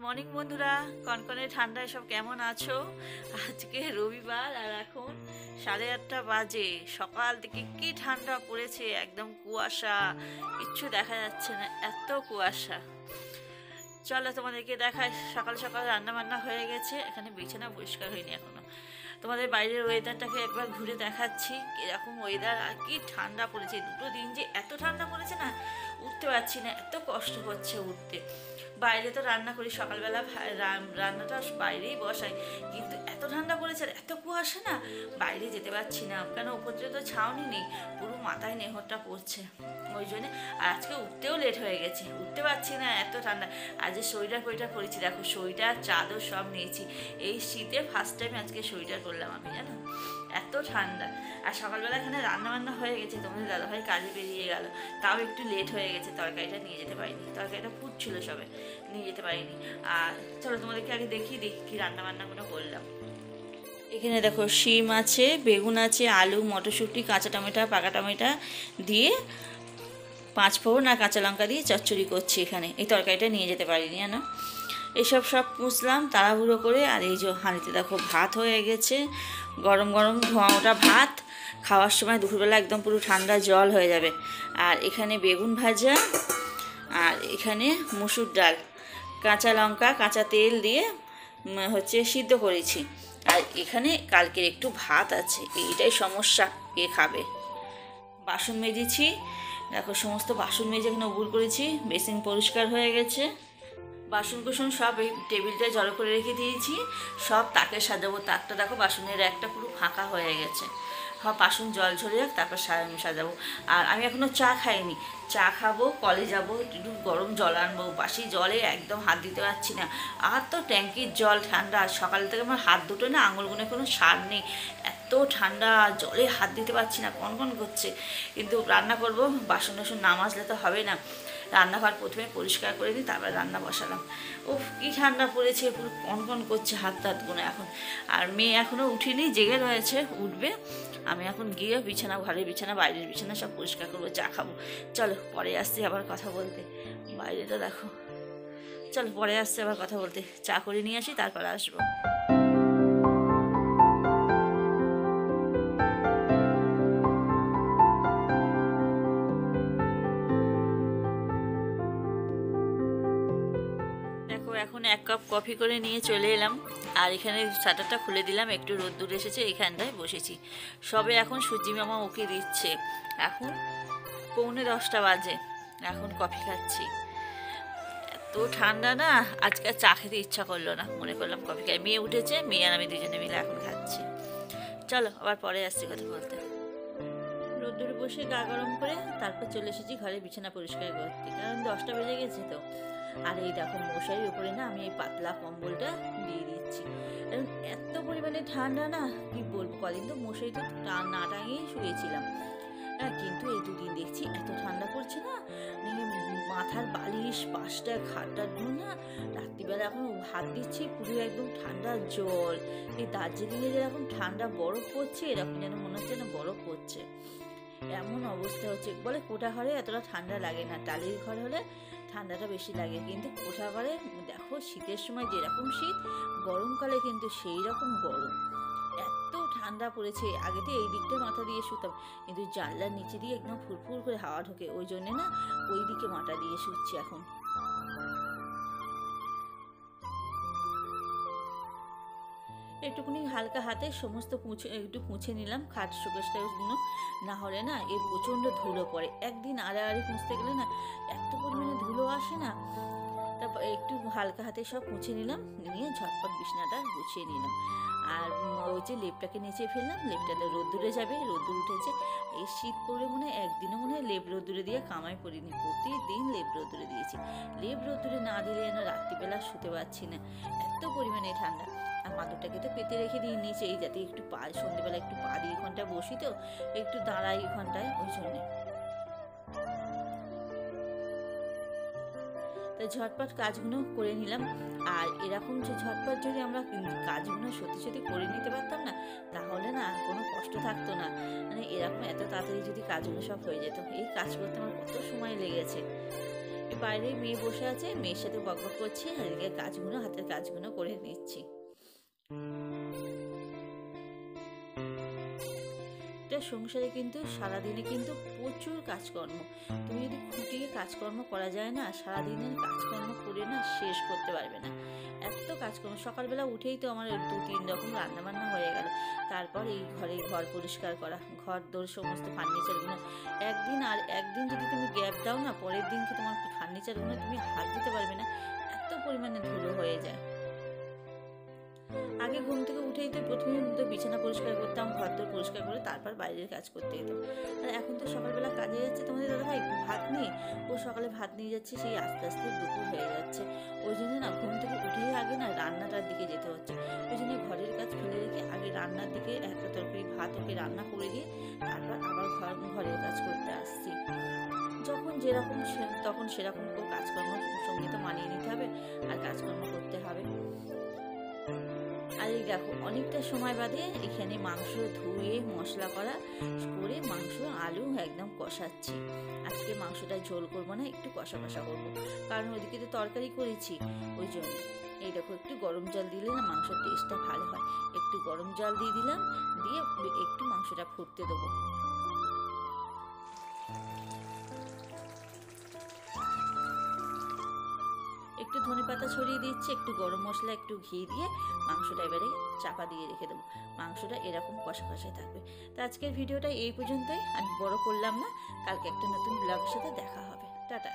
Morning বন্ধুরা, কনকনে ঠান্ডায় সব কেমন আছো? আজকে রবিবার আর এখন 8:30 বাজে। সকাল থেকে কি ঠান্ডা পড়েছে, একদম কুয়াশা, কিচ্ছু দেখা যাচ্ছে না, এত কুয়াশা। চলো তোমাদেরকে দেখাই। সকাল সকাল রান্না বান্না হয়ে গেছে, এখানে বিছানা পরিষ্কার হয়নি এখনো। তোমাদের বাইরের ওয়েদারটাকে একবার ঘুরে দেখাচ্ছি এরকম ওয়েদার। আর কি ঠান্ডা পড়েছে, দুটো দিন যে এত ঠান্ডা পড়েছে না, উঠতে পারছি না, এত কষ্ট হচ্ছে উঠতে। বাইরে তো রান্না করি সকালবেলা, রান্নাটা বাইরেই বসাই, কিন্তু এত ঠান্ডা পড়েছে আর এত কুয়াশা না, বাইরে যেতে পারছি না, কেন উপরে তো ছাউনি নেই, পুরো মাথায় নেহরটা পড়ছে ওই জন্যে। আর আজকে উঠতেও লেট হয়ে গেছে, উঠতে পারছি না, এত ঠান্ডা। আজ যে সোয়েটার ফোয়েটার করেছি, দেখো সোয়েটার চাদর সব নিয়েছি। এই শীতে ফার্স্ট টাইম আজকে সোয়েটার করলাম আমি, জানো, এত ঠান্ডা। আর সকালবেলা এখানে রান্না বান্না হয়ে গেছে, তোমাদের দাদাভাই কাজে বেরিয়ে গেল, তাও একটু লেট হয়ে গেছে, তরকারিটা নিয়ে যেতে পারিনি, তরকারিটা ফুটছিল সবে, নিয়ে যেতে পারিনি। আর চলো তোমাদেরকে আগে দেখিয়ে দিই কী রান্না বান্নাগুলো করলাম। এখানে দেখো শিম আছে, বেগুন আছে, আলু, মটরশুঁটি, কাঁচা টমেটো, পাকা টমেটো দিয়ে 5 ফোড়ন আর কাঁচা লঙ্কা দিয়ে চচ্চড়ি করছি এখানে। এই তরকারিটা নিয়ে যেতে পারিনি, জানো। এসব সব পুষলাম তাড়াহুড়ো করে। আর এই যে হাঁড়িতে দেখো ভাত হয়ে গেছে, গরম গরম ধোঁয়া ওঠা ভাত। খাওয়ার সময় দুপুরবেলা একদম পুরো ঠান্ডা জল হয়ে যাবে। আর এখানে বেগুন ভাজা, আর এখানে মসুর ডাল, কাঁচা লঙ্কা কাঁচা তেল দিয়ে হচ্ছে সিদ্ধ করেছি। আর এখানে কালকের একটু ভাত আছে, এইটাই সমস্যা, কে খাবে। বাসন মেজেছি, দেখো সমস্ত বাসন মেজে এখানে উবুর করেছি, বেসিন পরিষ্কার হয়ে গেছে। বাসন কুসন সব এই টেবিলটায় জড়ো করে রেখে দিয়েছি, সব তাকে সাজাবো। তাকটা দেখো বাসনের একটা পুরো ফাঁকা হয়ে গেছে, সব বাসন জল ঝরে যাক, তারপর সাজাবো। আর আমি এখনও চা খাইনি, চা খাবো, কলে যাবো, একটু গরম জল আনবো। বাসি জলে একদম হাত দিতে পারছি না, আর তো ট্যাঙ্কির জল ঠান্ডা। সকাল থেকে আমার হাত দুটো না আঙুলগুলো কোনো সার নেই, এত ঠান্ডা জলে হাত দিতে পারছি না, কনকন করছে। কিন্তু রান্না করবো, বাসন টাসন না মাজলে তো হবে না। রান্নাঘর প্রথমে পরিষ্কার করে দিই, তারপর রান্না বসালাম। উফ কি ঠান্ডা পড়েছে, পুরো কনকন করছে হাত টাতগুলো এখন। আর মেয়ে এখনও উঠিনি, জেগে রয়েছে, উঠবে। আমি এখন গিয়ে বিছানা, ঘরের বিছানা, বাইরের বিছানা সব পরিষ্কার করবো, চা খাবো। চলো পরে আসছি আবার কথা বলতে। বাইরেটা দেখো, চলো পরে আসছি আবার কথা বলতে, চা করে নিয়ে আসি, তারপর আসবো। দেখো এখন 1 কাপ কফি করে নিয়ে চলে এলাম। আর এখানে শাটারটা খুলে দিলাম, একটু রোদ্দুর এসেছে, এখানটায় বসেছি। সবে এখন সূর্যি মামা ওকে দিচ্ছে, এখন 9:45 বাজে, এখন কফি খাচ্ছি। এত ঠান্ডা না, আজকে চা খেতে ইচ্ছা করলো না, মনে করলাম কফি খাই। মেয়ে উঠেছে, মেয়ে আর আমি দুজনে মিলে এখন খাচ্ছি। চলো আবার পরে আসছি কথা বলতে। রোদ্দুরে বসে গা গরম করে তারপর চলে এসেছি ঘরে বিছানা পরিষ্কার করতে, কারণ 10টা বেজে গেছে তো। আর এই দেখো মশারির উপরে না আমি এই পাতলা কম্বলটা দিয়ে দিচ্ছি, কারণ এত পরিমাণে ঠান্ডা না, কি বলবো। কদিন তো মশারি তো না টাঙিয়েই শুয়েছিলাম, কিন্তু এই 2 দিন দেখছি এত ঠান্ডা পড়ছে না, মাথার বালিশ, পাশটা, খাটটার জন্য না রাত্রিবেলা এখন হাত দিচ্ছি, পুরো একদম ঠান্ডা জল। এই দার্জিলিংয়ে যেরকম ঠান্ডা বরফ পড়ছে, এরকম যেন মনে হচ্ছে না বরফ পড়ছে, এমন অবস্থা হচ্ছে। বলে কোঠা ঘরে এতটা ঠান্ডা লাগে না, টালির ঘর হলে ঠান্ডাটা বেশি লাগে, কিন্তু কোঠা ঘরে দেখো শীতের সময় যেরকম শীত, গরমকালে কিন্তু সেই রকম গরম। এত ঠান্ডা পড়েছে। আগে তো এই দিকটা মাথা দিয়ে শুতাম, কিন্তু জানলার নিচে দিয়ে একদম ফুরফুর করে হাওয়া ঢোকে, ওই জন্যে না ওই দিকে মাথা দিয়ে শুচ্ছি এখন। একটুখানি হালকা হাতে সমস্ত একটু মুছে নিলাম, খাট শোকেসটাগুলো, না হলে না এই প্রচণ্ড ধুলো পড়ে। একদিন আড়াআড়ি মুছতে গেলে না এত পরিমাণে ধুলো আসে না। তারপর একটু হালকা হাতে সব মুছে নিলাম, নিয়ে ঝটপট বিছানাটা গুছিয়ে নিলাম। আর ওই যে লেপটাকে নিচে ফেললাম, লেপটাতে রোদ্দুরে যাবে, রোদ্দুর উঠেছে। এই শীত পড়ে মনে হয় একদিনও মনে হয় লেপ রোদ্দুরে দিয়ে কামাই করিনি, প্রতিদিন লেপ রোদ্দুরে দিয়েছি। লেপ রোদ্দুরে না দিলে যেন রাত্রিবেলা শুতে পারছি না, এত পরিমাণে ঠান্ডা। আর মাদুরটাকে তো পেতে রেখে দিই নিচেই, যাতে একটু সন্ধ্যেবেলা একটু পা দিয়ে ঘন্টায় বসি, তো একটু দাঁড়াই ঘন্টায়, ওই জন্যে। তাই ঝটপট কাজগুলো করে নিলাম। আর এরকম যে ঝটপট যদি আমরা কাজগুলো সত্যি সত্যি করে নিতে পারতাম না, তাহলে না কোনো কষ্ট থাকতো না। মানে এরকম এত তাড়াতাড়ি যদি কাজগুলো সব হয়ে যেত। এই কাজ করতে আমার কত সময় লেগেছে, এই বাইরে মেয়ে বসে আছে, মেয়ের সাথে বকবক করছি, আর এদিকে কাজগুলো, হাতের কাজগুলো করে নিচ্ছি। একটা সংসারে কিন্তু সারাদিনে কিন্তু প্রচুর কাজকর্ম। তুমি যদি খুঁটিয়ে কাজকর্ম করা যায় না, সারাদিনের কাজকর্ম করে না শেষ করতে পারবে না। এত কাজকর্ম, সকালবেলা উঠেই তো আমার 2-3 রকম রান্নাবান্না হয়ে গেল। তারপর এই ঘর পরিষ্কার করা, ঘর দোর সমস্ত ফার্নিচারগুলো। একদিন যদি তুমি গ্যাপ দাও না, পরের দিনকে তোমার ফার্নিচারগুলো তুমি হাত দিতে পারবে না, এত পরিমাণে ধুলো হয়ে যায়। আগে ঘুম থেকে উঠেই তো প্রথমে তো বিছানা পরিষ্কার করতাম, ঘর দোর পরিষ্কার করে তারপর বাইরের কাজ করতে যেতাম। আর এখন তো সকালবেলা কাজে যাচ্ছে তোমাদের দাদাভাই ভাত নিয়ে, ও সকালে ভাত নিয়ে যাচ্ছে, সেই আস্তে আস্তে দুপুর হয়ে যাচ্ছে। ওই জন্য না ঘুম থেকে উঠেই আগে না রান্নাটার দিকে যেতে হচ্ছে। ওই জন্য ঘরের কাজ ফেলে রেখে আগে রান্নার দিকে একটা তরকারি ভাত ওকে রান্না করে দিয়ে তারপর আবার ঘরের কাজ করতে আসছি। যখন যেরকম তখন সেরকম কাজকর্ম সঙ্গে তো মানিয়ে নিতে হবে আর কাজকর্ম করতে হবে। আর এই দেখো অনেকটা সময় বাদে এখানে মাংস ধুয়ে মশলা করে মাংস আলু একদম কষাচ্ছি। আজকে মাংসটা ঝোল করবো না, একটু কষা কষা করবো, কারণ ওদিকে তো তরকারি করেছি ওই জন্য। এই দেখো একটু গরম জল দিলে না মাংসের টেস্টটা ভালো হয়। একটু গরম জল দিয়ে দিলাম, দিয়ে একটু মাংসটা ফুটতে দেবো। একটু ধনেপাতা ছড়িয়ে দিচ্ছি, একটু গরম মশলা, একটু ঘি দিয়ে মাংসটা এবারে চাপা দিয়ে রেখে দেবো। মাংসটা এরকম কষা কষায় থাকবে। তো আজকের ভিডিওটা এই পর্যন্তই, আমি বড় করলাম না। কালকে একটা নতুন ব্লগের সাথে দেখা হবে। টাটা।